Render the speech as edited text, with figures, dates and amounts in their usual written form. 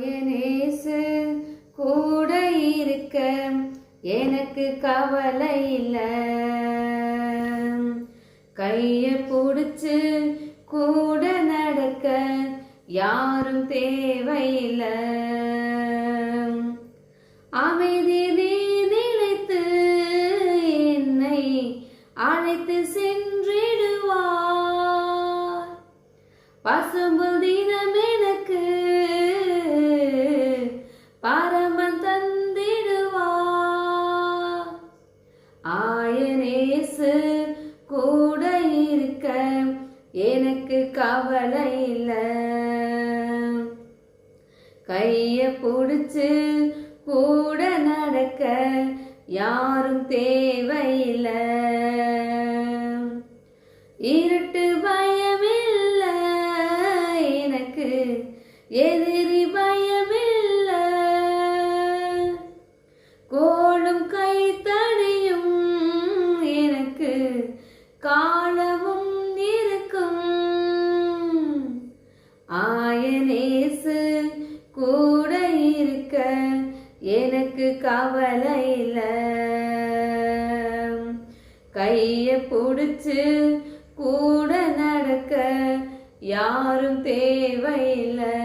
ஆயனேசு கூட இருக்க எனக்கு கவலை இல்லை. கைய பிடிச்சு கூட நடக்க யாரும் தேவையில்லை. அமைதி நிலைத்து என்னை அழைத்து சென்றிடுவார். பசும்புல் தினம் எனக்கு பரமன் தந்திடுவார். ஆயனேசு கூட இருக்க எனக்கு கவலை இல்லை. கைய பிடிச்சு கூட நடக்க யாரும் தேவையில்லை. இருட்டு பயமில்லை எனக்கு, எதிரி பயமில்லை. கோளும் கைத்தடியும் எனக்கு காலமும் இருக்கும். ஆயனேசு கூட இருக்க எனக்கு கவலை இல்லை. கைய பிடிச்சு கூட நடக்க யாரும் தேவையில்லை.